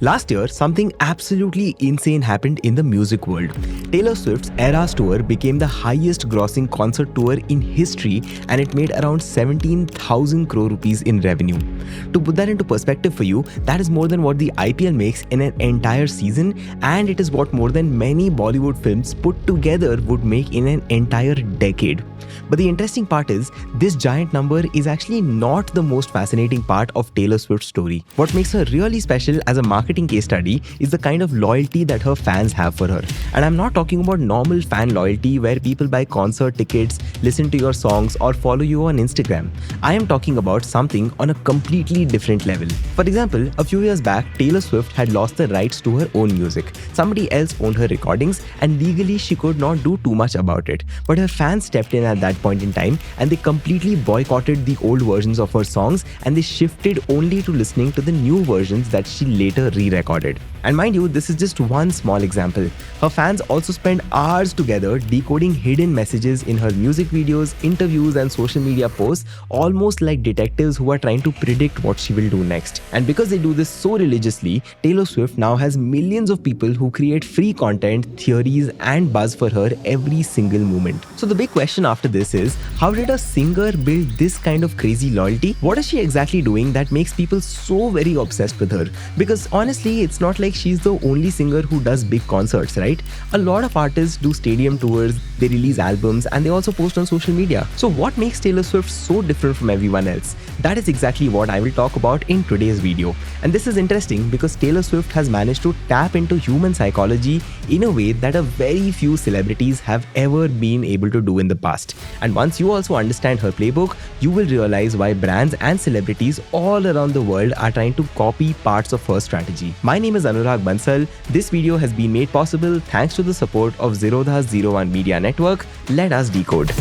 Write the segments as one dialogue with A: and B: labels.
A: Last year, something absolutely insane happened in the music world. Taylor Swift's Eras Tour became the highest grossing concert tour in history, and it made around 17,000 crore rupees in revenue. To put that into perspective for you, that is more than what the IPL makes in an entire season, and it is what more than many Bollywood films put together would make in an entire decade. But the interesting part is, this giant number is actually not the most fascinating part of Taylor Swift's story. What makes her really special as a marketing case study is the kind of loyalty that her fans have for her. And I'm not talking about normal fan loyalty where people buy concert tickets, listen to your songs, or follow you on Instagram. I am talking about something on a completely different level. For example, a few years back, Taylor Swift had lost the rights to her own music. Somebody else owned her recordings, and legally she could not do too much about it. But her fans stepped in at that point in time, and they completely boycotted the old versions of her songs, and they shifted only to listening to the new versions that she later re-recorded. And mind you, this is just one small example. Her fans also spend hours together decoding hidden messages in her music videos, interviews, and social media posts, almost like detectives who are trying to predict what she will do next. And because they do this so religiously, Taylor Swift now has millions of people who create free content, theories, and buzz for her every single moment. So the big question after this is, how did a singer build this kind of crazy loyalty? What is she exactly doing that makes people so very obsessed with her? Because honestly, it's not like she's the only singer who does big concerts, right? A lot of artists do stadium tours, they release albums, and they also post on social media. So what makes Taylor Swift so different from everyone else? That is exactly what I will talk about in today's video. And this is interesting because Taylor Swift has managed to tap into human psychology in a way that a very few celebrities have ever been able to do in the past. And once you also understand her playbook, you will realize why brands and celebrities all around the world are trying to copy parts of her strategy. My name is Bansal. This video has been made possible thanks to the support of Zerodha's 01 Media Network. Let us decode.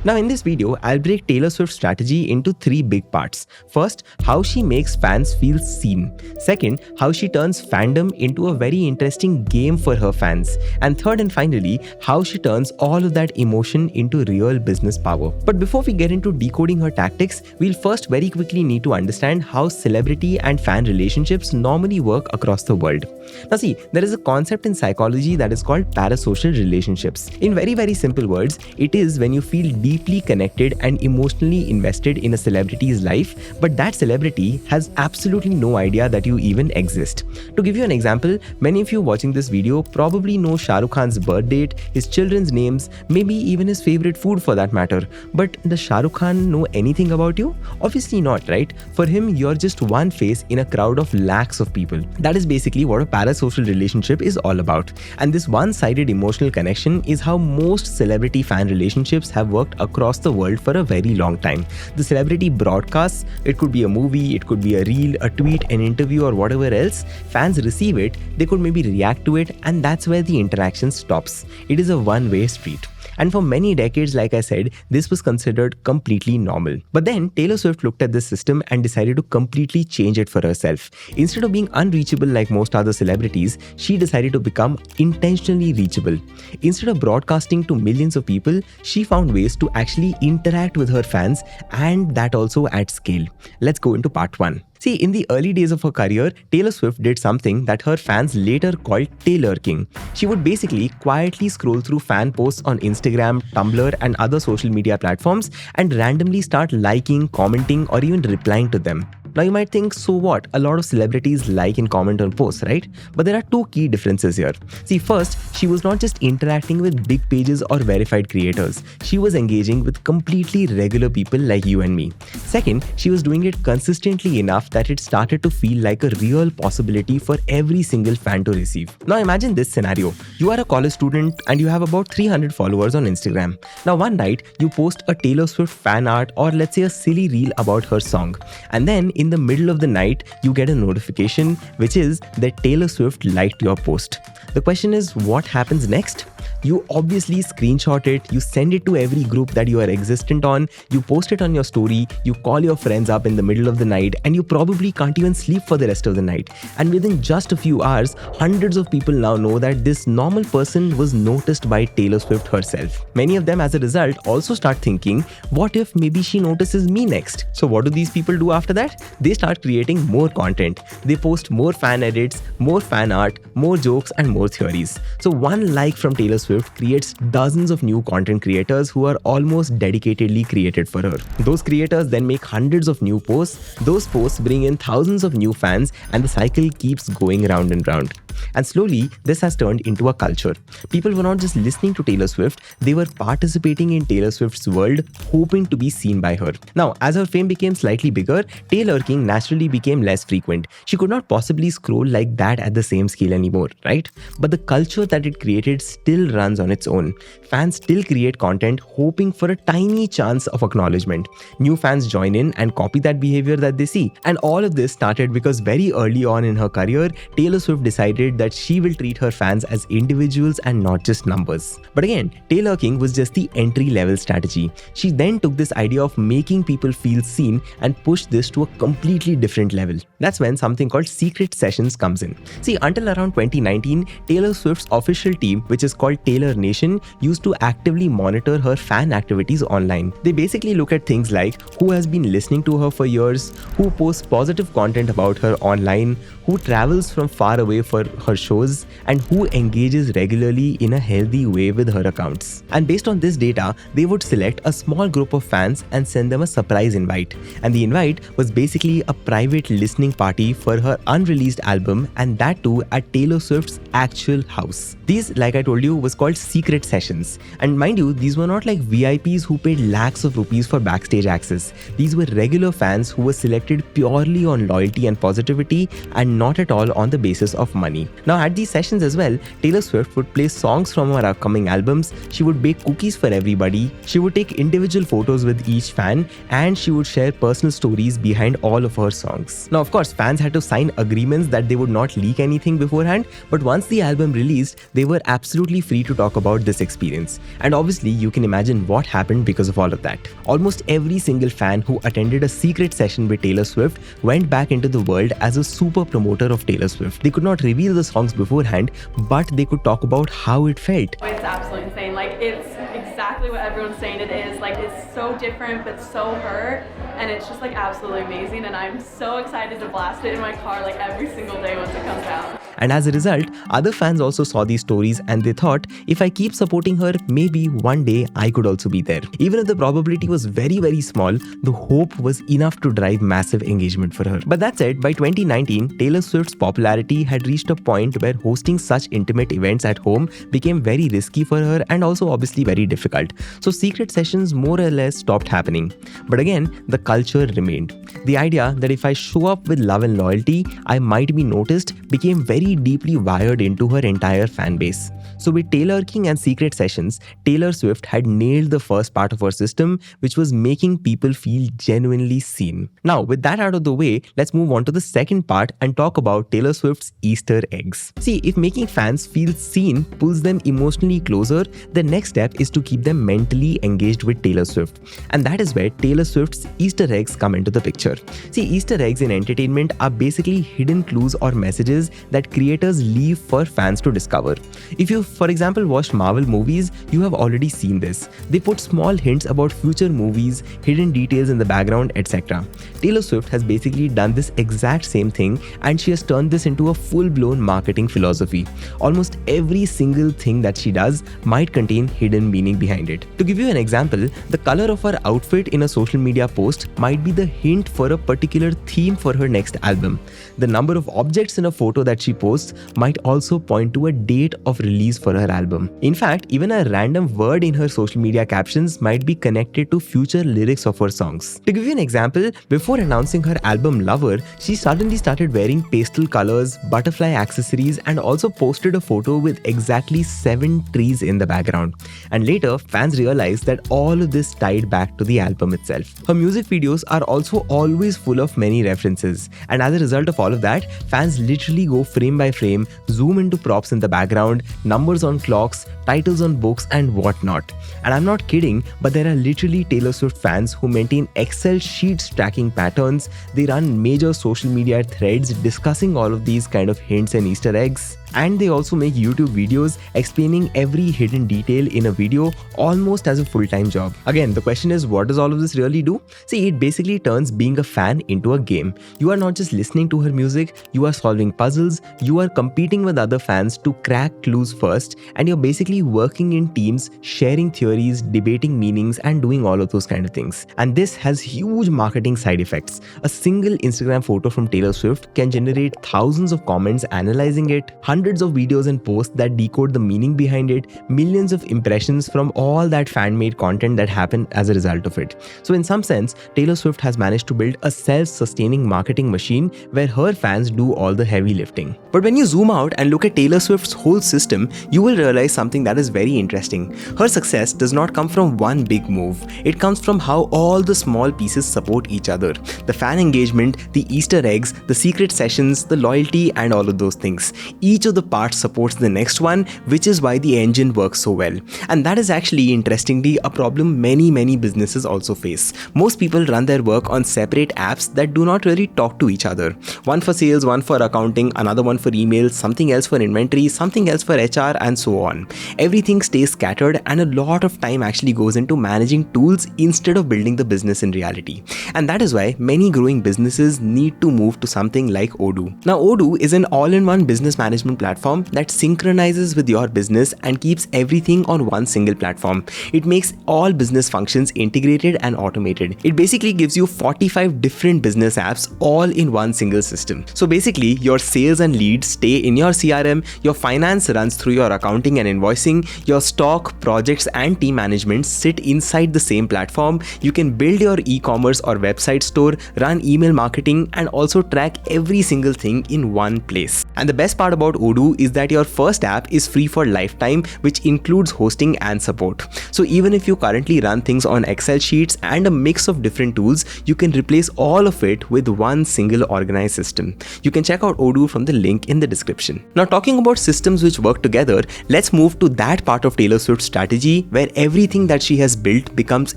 A: Now in this video, I'll break Taylor Swift's strategy into three big parts. First, how she makes fans feel seen. Second, how she turns fandom into a very interesting game for her fans. And third and finally, how she turns all of that emotion into real business power. But before we get into decoding her tactics, we'll first very quickly need to understand how celebrity and fan relationships normally work across the world. Now see, there is a concept in psychology that is called parasocial relationships. In very, very simple words, it is when you feel deeply connected and emotionally invested in a celebrity's life, but that celebrity has absolutely no idea that you even exist. To give you an example, many of you watching this video probably know Shah Rukh Khan's birth date, his children's names, maybe even his favorite food for that matter. But does Shah Rukh Khan know anything about you? Obviously not, right? For him, you're just one face in a crowd of lakhs of people. That is basically what a parasocial relationship is all about. And this one-sided emotional connection is how most celebrity fan relationships have worked across the world for a very long time. The celebrity broadcasts, it could be a movie, it could be a reel, a tweet, an interview, or whatever else. Fans receive it, they could maybe react to it, and that's where the interaction stops. It is a one-way street. And for many decades, like I said, this was considered completely normal. But then Taylor Swift looked at this system and decided to completely change it for herself. Instead of being unreachable like most other celebrities, she decided to become intentionally reachable. Instead of broadcasting to millions of people, she found ways to actually interact with her fans, and that also at scale. Let's go into part 1. See, in the early days of her career, Taylor Swift did something that her fans later called Taylorking. She would basically quietly scroll through fan posts on Instagram, Tumblr, and other social media platforms and randomly start liking, commenting, or even replying to them. Now you might think, so what? A lot of celebrities like and comment on posts, right? But there are two key differences here. See, first, she was not just interacting with big pages or verified creators. She was engaging with completely regular people like you and me. Second, she was doing it consistently enough that it started to feel like a real possibility for every single fan to receive. Now imagine this scenario. You are a college student and you have about 300 followers on Instagram. Now one night, you post a Taylor Swift fan art or let's say a silly reel about her song. And then in in the middle of the night, you get a notification which is that Taylor Swift liked your post. The question is, what happens next? You obviously screenshot it, you send it to every group that you are existent on, you post it on your story, you call your friends up in the middle of the night, and you probably can't even sleep for the rest of the night. And within just a few hours, hundreds of people now know that this normal person was noticed by Taylor Swift herself. Many of them, as a result, also start thinking, what if maybe she notices me next? So what do these people do after that? They start creating more content. They post more fan edits, more fan art, more jokes, and more theories. So one like from Taylor Swift creates dozens of new content creators who are almost dedicatedly created for her. Those creators then make hundreds of new posts. Those posts bring in thousands of new fans, and the cycle keeps going round and round. And slowly, this has turned into a culture. People were not just listening to Taylor Swift, they were participating in Taylor Swift's world, hoping to be seen by her. Now, as her fame became slightly bigger, tailorking naturally became less frequent. She could not possibly scroll like that at the same scale anymore, right? But the culture that it created still runs on its own. Fans still create content hoping for a tiny chance of acknowledgement. New fans join in and copy that behavior that they see. And all of this started because very early on in her career, Taylor Swift decided that she will treat her fans as individuals and not just numbers. But again, tailorking was just the entry-level strategy. She then took this idea of making people feel seen and pushed this to a completely different level. That's when something called secret sessions comes in. See, until around 2019, Taylor Swift's official team, which is called Taylor Nation, used to actively monitor her fan activities online. They basically look at things like who has been listening to her for years, who posts positive content about her online, who travels from far away for her shows, and who engages regularly in a healthy way with her accounts. And based on this data, they would select a small group of fans and send them a surprise invite. And the invite was basically a private listening party for her unreleased album, and that too at Taylor Swift's actual house. These, like I told you, was called secret sessions. And mind you, these were not like VIPs who paid lakhs of rupees for backstage access. These were regular fans who were selected purely on loyalty and positivity and not at all on the basis of money. Now at these sessions as well, Taylor Swift would play songs from her upcoming albums, she would bake cookies for everybody, she would take individual photos with each fan, and she would share personal stories behind all of her songs. Now of course, fans had to sign agreements that they would not leak anything beforehand, but once the album released, they were absolutely free to talk about this experience. And obviously, you can imagine what happened because of all of that. Almost every single fan who attended a secret session with Taylor Swift went back into the world as a super promoter of Taylor Swift. They could not reveal the songs beforehand, but they could talk about how it felt.
B: It's absolutely insane. Like, it's exactly what everyone's saying it is. Like, it's so different, but so her. And it's just like absolutely amazing. And I'm so excited to blast it in my car like every single day once it comes out.
A: And as a result, other fans also saw these stories and they thought, if I keep supporting her, maybe one day I could also be there. Even if the probability was very, very small, the hope was enough to drive massive engagement for her. But that said, by 2019, Taylor Swift's popularity had reached a point where hosting such intimate events at home became very risky for her and also obviously very difficult. So secret sessions more or less stopped happening. But again, the culture remained. The idea that if I show up with love and loyalty, I might be noticed became very deeply wired into her entire fan base. So with tailorking and secret sessions, Taylor Swift had nailed the first part of her system, which was making people feel genuinely seen. Now, with that out of the way, let's move on to the second part and talk about Taylor Swift's Easter eggs. See, if making fans feel seen pulls them emotionally closer, the next step is to keep them mentally engaged with Taylor Swift. And that is where Taylor Swift's Easter eggs come into the picture. See, Easter eggs in entertainment are basically hidden clues or messages that creators leave for fans to discover. If you, for example, watched Marvel movies, you have already seen this. They put small hints about future movies, hidden details in the background, etc. Taylor Swift has basically done this exact same thing, and she has turned this into a full-blown marketing philosophy. Almost every single thing that she does might contain hidden meaning behind it. To give you an example, the color of her outfit in a social media post might be the hint for a particular theme for her next album. The number of objects in a photo that she posts might also point to a date of release for her album. In fact, even a random word in her social media captions might be connected to future lyrics of her songs. To give you an example, before announcing her album Lover, she suddenly started wearing pastel colors, butterfly accessories, and also posted a photo with exactly 7 trees in the background. And later, fans fans realized that all of this tied back to the album itself. Her music videos are also always full of many references, and as a result of all of that, fans literally go frame by frame, zoom into props in the background, numbers on clocks, titles on books, and whatnot. And I'm not kidding, but there are literally Taylor Swift fans who maintain Excel sheets tracking patterns. They run major social media threads discussing all of these kind of hints and Easter eggs. And they also make YouTube videos explaining every hidden detail in a video almost as a full-time job. Again, the question is, what does all of this really do? See, it basically turns being a fan into a game. You are not just listening to her music, you are solving puzzles, you are competing with other fans to crack clues first, and you're basically working in teams, sharing theories, debating meanings, and doing all of those kind of things. And this has huge marketing side effects. A single Instagram photo from Taylor Swift can generate thousands of comments analyzing it, hundreds of videos and posts that decode the meaning behind it, millions of impressions from all that fan-made content that happened as a result of it. So in some sense, Taylor Swift has managed to build a self-sustaining marketing machine where her fans do all the heavy lifting. But when you zoom out and look at Taylor Swift's whole system, you will realize something that is very interesting. Her success does not come from one big move. It comes from how all the small pieces support each other. The fan engagement, the Easter eggs, the secret sessions, the loyalty, and all of those things. Each of the parts supports the next one, which is why the engine works so well. And that is actually, interestingly, a problem many businesses also face. Most people run their work on separate apps that do not really talk to each other. One for sales, one for accounting, another one for email, something else for inventory, something else for HR, and so on. Everything stays scattered, and a lot of time actually goes into managing tools instead of building the business in reality. And that is why many growing businesses need to move to something like Odoo. Now, Odoo is an all-in-one business management platform that synchronizes with your business and keeps everything on one single platform. It makes all business functions integrated and automated. It basically gives you 45 different business apps all in one single system. So basically, your sales and leads stay in your CRM, your finance runs through your accounting and invoicing, your stock, projects, and team management sit inside the same platform. You can build your e-commerce or website store, run email marketing, and also track every single thing in one place. And the best part about Odoo is that your first app is free for lifetime, which includes hosting and support. So even if you currently run things on Excel sheets and a mix of different tools, you can replace all of it with one single organized system. You can check out Odoo from the link in the description. Now, talking about systems which work together, let's move to that part of Taylor Swift's strategy where everything that she has built becomes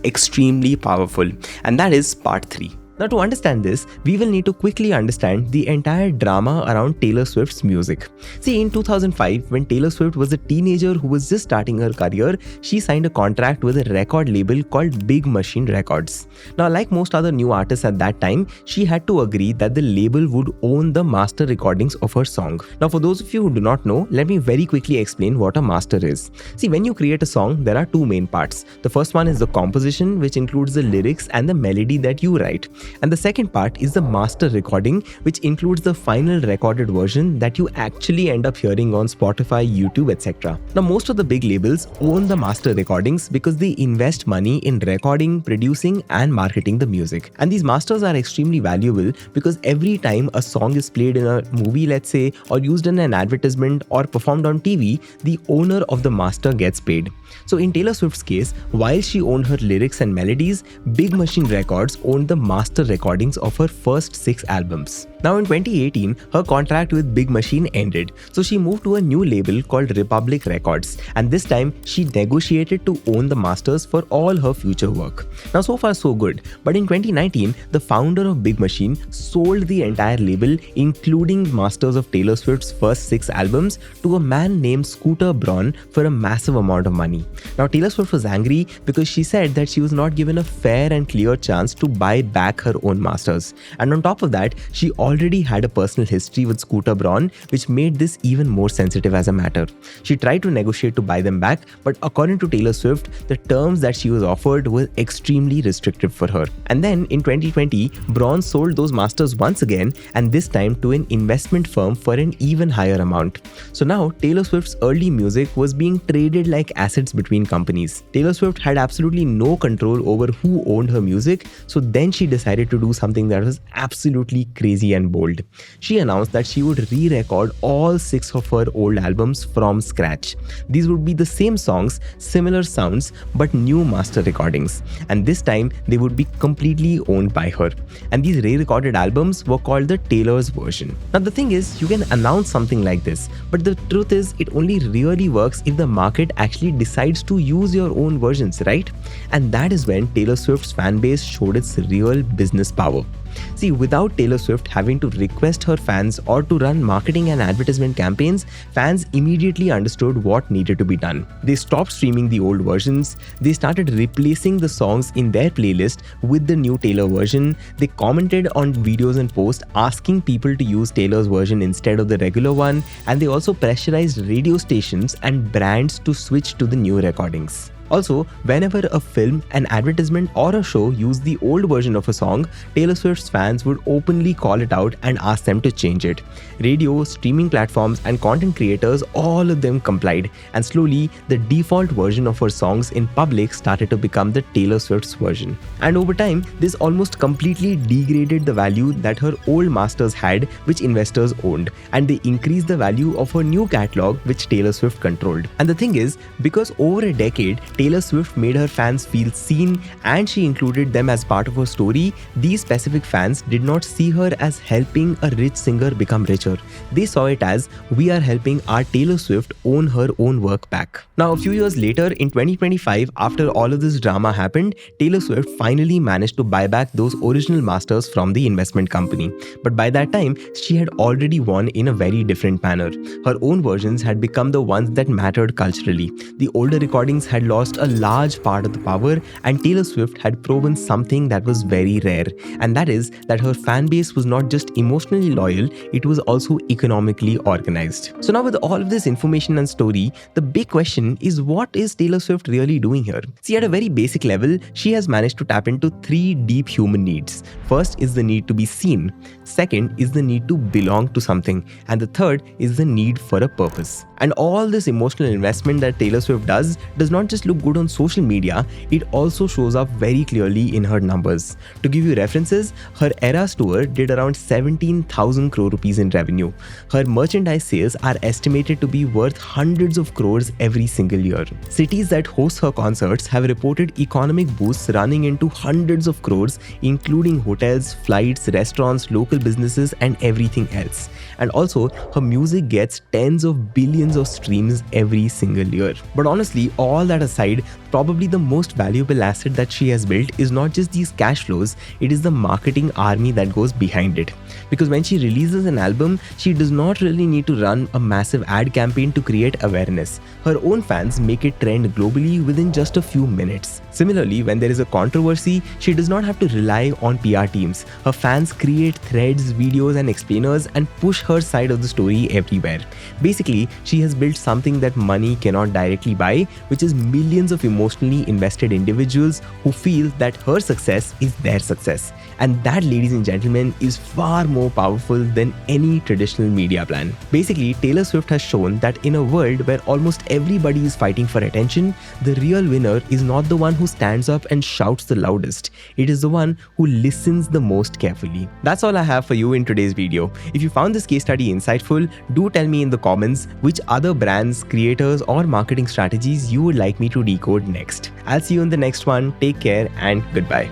A: extremely powerful, and that is part 3. Now, to understand this, we will need to quickly understand the entire drama around Taylor Swift's music. See, in 2005, when Taylor Swift was a teenager who was just starting her career, she signed a contract with a record label called Big Machine Records. Now, like most other new artists at that time, she had to agree that the label would own the master recordings of her song. Now, for those of you who do not know, let me very quickly explain what a master is. See, when you create a song, there are two main parts. The first one is the composition, which includes the lyrics and the melody that you write. And the second part is the master recording, which includes the final recorded version that you actually end up hearing on Spotify, YouTube, etc. Now, most of the big labels own the master recordings because they invest money in recording, producing, and marketing the music. And these masters are extremely valuable because every time a song is played in a movie, let's say, or used in an advertisement or performed on TV, the owner of the master gets paid. So in Taylor Swift's case, while she owned her lyrics and melodies, Big Machine Records owned the master recordings of her first 6 albums. Now in 2018, her contract with Big Machine ended, so she moved to a new label called Republic Records, and this time she negotiated to own the masters for all her future work. Now so far so good, but in 2019, the founder of Big Machine sold the entire label, including masters of Taylor Swift's first 6 albums, to a man named Scooter Braun for a massive amount of money. Now Taylor Swift was angry because she said that she was not given a fair and clear chance to buy back her own masters. And on top of that, she already had a personal history with Scooter Braun, which made this even more sensitive as a matter. She tried to negotiate to buy them back, but according to Taylor Swift, the terms that she was offered were extremely restrictive for her. And then in 2020, Braun sold those masters once again, and this time to an investment firm for an even higher amount. So now Taylor Swift's early music was being traded like assets between companies. Taylor Swift had absolutely no control over who owned her music, so then she decided to do something that was absolutely crazy and bold. She announced that she would re-record all 6 of her old albums from scratch. These would be the same songs, similar sounds, but new master recordings. And this time, they would be completely owned by her. And these re-recorded albums were called the Taylor's version. Now the thing is, you can announce something like this, but the truth is it only really works if the market actually decides to use your own versions, right? And that is when Taylor Swift's fan base showed its real business power. See, without Taylor Swift having to request her fans or to run marketing and advertisement campaigns, fans immediately understood what needed to be done. They stopped streaming the old versions, they started replacing the songs in their playlist with the new Taylor version, they commented on videos and posts asking people to use Taylor's version instead of the regular one, and they also pressurized radio stations and brands to switch to the new recordings. Also, whenever a film, an advertisement or a show used the old version of a song, Taylor Swift's fans would openly call it out and ask them to change it. Radio, streaming platforms and content creators, all of them complied, and slowly the default version of her songs in public started to become the Taylor Swift's version. And over time, this almost completely degraded the value that her old masters had, which investors owned, and they increased the value of her new catalog, which Taylor Swift controlled. And the thing is, because over a decade, Taylor Swift made her fans feel seen and she included them as part of her story, these specific fans did not see her as helping a rich singer become richer. They saw it as, we are helping our Taylor Swift own her own work back. Now, a few years later, in 2025, after all of this drama happened, Taylor Swift finally managed to buy back those original masters from the investment company. But by that time, she had already won in a very different manner. Her own versions had become the ones that mattered culturally. The older recordings had lost a large part of the power, and Taylor Swift had proven something that was very rare, and that is that her fan base was not just emotionally loyal, it was also economically organized. So now with all of this information and story, the big question is, what is Taylor Swift really doing here? See, at a very basic level, she has managed to tap into 3 deep human needs. First is the need to be seen, second is the need to belong to something, and the third is the need for a purpose. And all this emotional investment that Taylor Swift does not just look good on social media, it also shows up very clearly in her numbers. To give you references, her Eras tour did around 17,000 crore rupees in revenue. Her merchandise sales are estimated to be worth hundreds of crores every single year. Cities that host her concerts have reported economic boosts running into hundreds of crores, including hotels, flights, restaurants, local businesses and everything else. And also, her music gets tens of billions of streams every single year. But honestly, all that aside, probably the most valuable asset that she has built is not just these cash flows, it is the marketing army that goes behind it. Because when she releases an album, she does not really need to run a massive ad campaign to create awareness. Her own fans make it trend globally within just a few minutes. Similarly, when there is a controversy, she does not have to rely on PR teams. Her fans create threads, videos and explainers and push her side of the story everywhere. Basically, she has built something that money cannot directly buy, which is millions of emotionally invested individuals who feel that her success is their success. And that, ladies and gentlemen, is far more powerful than any traditional media plan. Basically, Taylor Swift has shown that in a world where almost everybody is fighting for attention, the real winner is not the one who stands up and shouts the loudest. It is the one who listens the most carefully. That's all I have for you in today's video. If you found this case study insightful, do tell me in the comments which other brands, creators or marketing strategies you would like me to decode next. I'll see you in the next one. Take care and goodbye.